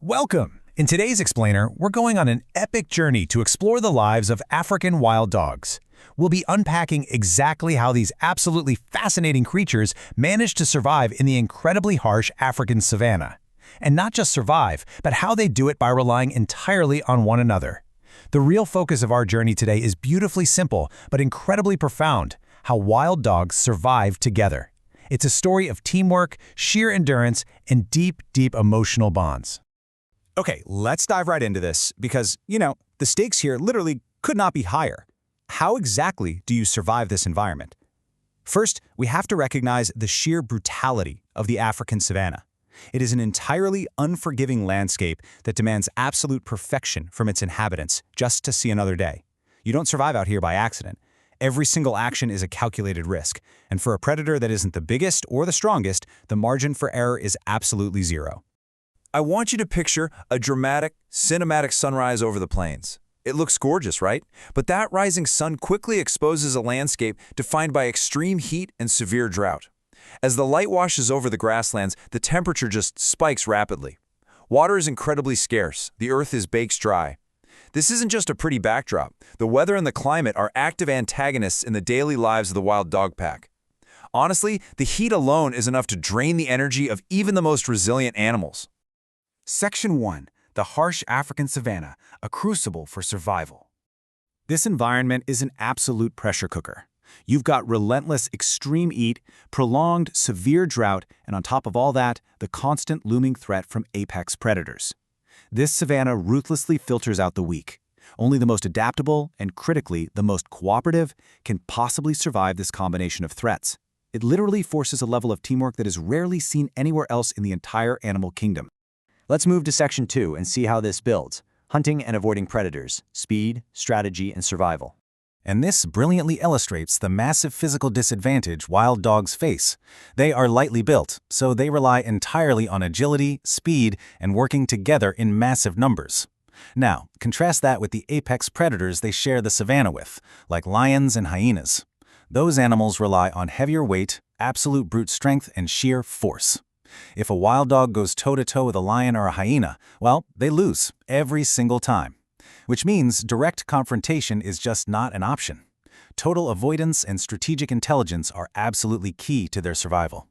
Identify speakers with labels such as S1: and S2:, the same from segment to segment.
S1: Welcome! In today's Explainer, we're going on an epic journey to explore the lives of African wild dogs. We'll be unpacking exactly how these absolutely fascinating creatures manage to survive in the incredibly harsh African savanna. And not just survive, but how they do it by relying entirely on one another. The real focus of our journey today is beautifully simple, but incredibly profound: how wild dogs survive together. It's a story of teamwork, sheer endurance, and deep, deep emotional bonds.
S2: Okay, let's dive right into this because, the stakes here literally could not be higher. How exactly do you survive this environment? First, we have to recognize the sheer brutality of the African savanna. It is an entirely unforgiving landscape that demands absolute perfection from its inhabitants just to see another day. You don't survive out here by accident. Every single action is a calculated risk, and for a predator that isn't the biggest or the strongest, the margin for error is absolutely zero.
S3: I want you to picture a dramatic, cinematic sunrise over the plains. It looks gorgeous, right? But that rising sun quickly exposes a landscape defined by extreme heat and severe drought. As the light washes over the grasslands, the temperature just spikes rapidly. Water is incredibly scarce. The earth is baked dry. This isn't just a pretty backdrop. The weather and the climate are active antagonists in the daily lives of the wild dog pack. Honestly, the heat alone is enough to drain the energy of even the most resilient animals.
S2: Section 1. The harsh African savanna, a crucible for survival. This environment is an absolute pressure cooker. You've got relentless extreme heat, prolonged severe drought, and on top of all that, the constant looming threat from apex predators. This savanna ruthlessly filters out the weak. Only the most adaptable and, critically, the most cooperative can possibly survive this combination of threats. It literally forces a level of teamwork that is rarely seen anywhere else in the entire animal kingdom.
S4: Let's move to Section 2 and see how this builds: hunting and avoiding predators, speed, strategy, and survival.
S1: And this brilliantly illustrates the massive physical disadvantage wild dogs face. They are lightly built, so they rely entirely on agility, speed, and working together in massive numbers. Now, contrast that with the apex predators they share the savanna with, like lions and hyenas. Those animals rely on heavier weight, absolute brute strength, and sheer force. If a wild dog goes toe-to-toe with a lion or a hyena, well, they lose every single time. Which means direct confrontation is just not an option. Total avoidance and strategic intelligence are absolutely key to their survival.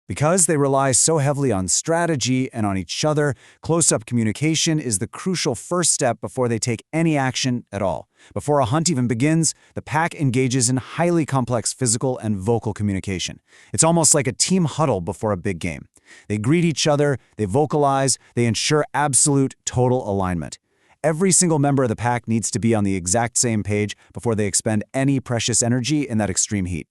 S2: Because they rely so heavily on strategy and on each other, close-up communication is the crucial first step before they take any action at all. Before a hunt even begins, the pack engages in highly complex physical and vocal communication. It's almost like a team huddle before a big game. They greet each other, they vocalize, they ensure absolute, total alignment. Every single member of the pack needs to be on the exact same page before they expend any precious energy in that extreme heat.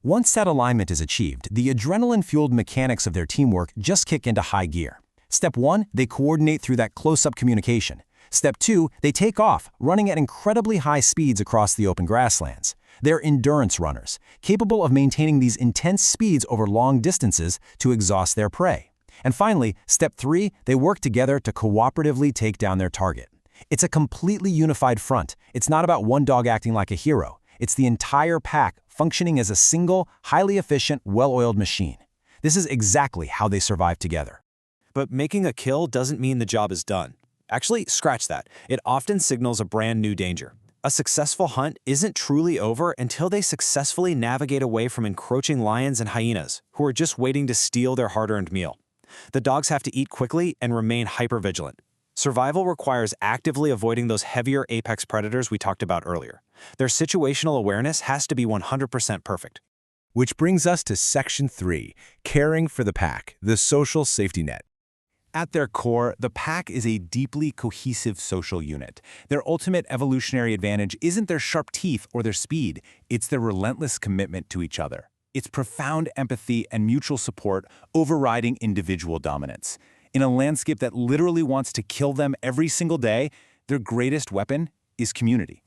S1: Once that alignment is achieved, the adrenaline-fueled mechanics of their teamwork just kick into high gear. Step 1, they coordinate through that close-up communication. Step 2, they take off, running at incredibly high speeds across the open grasslands. They're endurance runners, capable of maintaining these intense speeds over long distances to exhaust their prey. And finally, Step 3, they work together to cooperatively take down their target. It's a completely unified front. It's not about one dog acting like a hero. It's the entire pack functioning as a single, highly efficient, well-oiled machine. This is exactly how they survive together.
S5: But making a kill doesn't mean the job is done. Actually, scratch that. It often signals a brand new danger. A successful hunt isn't truly over until they successfully navigate away from encroaching lions and hyenas, who are just waiting to steal their hard-earned meal. The dogs have to eat quickly and remain hyper-vigilant. Survival requires actively avoiding those heavier apex predators we talked about earlier. Their situational awareness has to be 100% perfect.
S1: Which brings us to Section 3, caring for the pack, the social safety net. At their core, the pack is a deeply cohesive social unit. Their ultimate evolutionary advantage isn't their sharp teeth or their speed, it's their relentless commitment to each other. It's profound empathy and mutual support overriding individual dominance. In a landscape that literally wants to kill them every single day, their greatest weapon is community.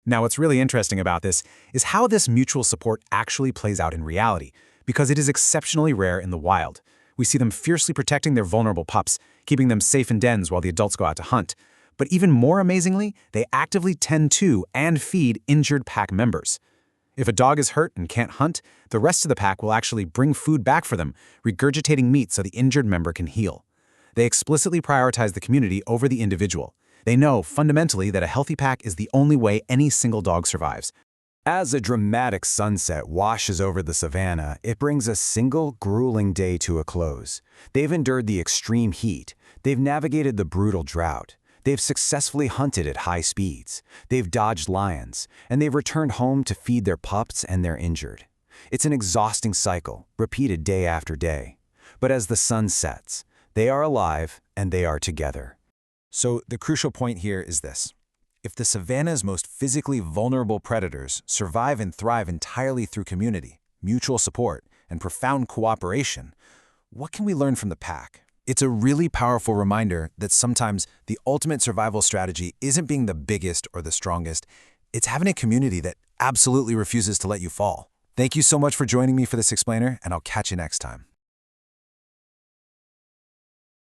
S1: Now, what's really interesting about this is how this mutual support actually plays out in reality, because it is exceptionally rare in the wild. We see them fiercely protecting their vulnerable pups, keeping them safe in dens while the adults go out to hunt. But even more amazingly, they actively tend to and feed injured pack members. If a dog is hurt and can't hunt, the rest of the pack will actually bring food back for them, regurgitating meat so the injured member can heal.
S2: They explicitly prioritize the community over the individual. They know, fundamentally, that a healthy pack is the only way any single dog survives. As a dramatic sunset washes over the savanna, it brings a single, grueling day to a close. They've endured the extreme heat. They've navigated the brutal drought. They've successfully hunted at high speeds. They've dodged lions, and they've returned home to feed their pups and their injured. It's an exhausting cycle, repeated day after day. But as the sun sets, they are alive and they are together.
S1: So the crucial point here is this. If the savanna's most physically vulnerable predators survive and thrive entirely through community, mutual support, and profound cooperation, what can we learn from the pack? It's a really powerful reminder that sometimes the ultimate survival strategy isn't being the biggest or the strongest. It's having a community that absolutely refuses to let you fall. Thank you so much for joining me for this explainer, and I'll catch you next time.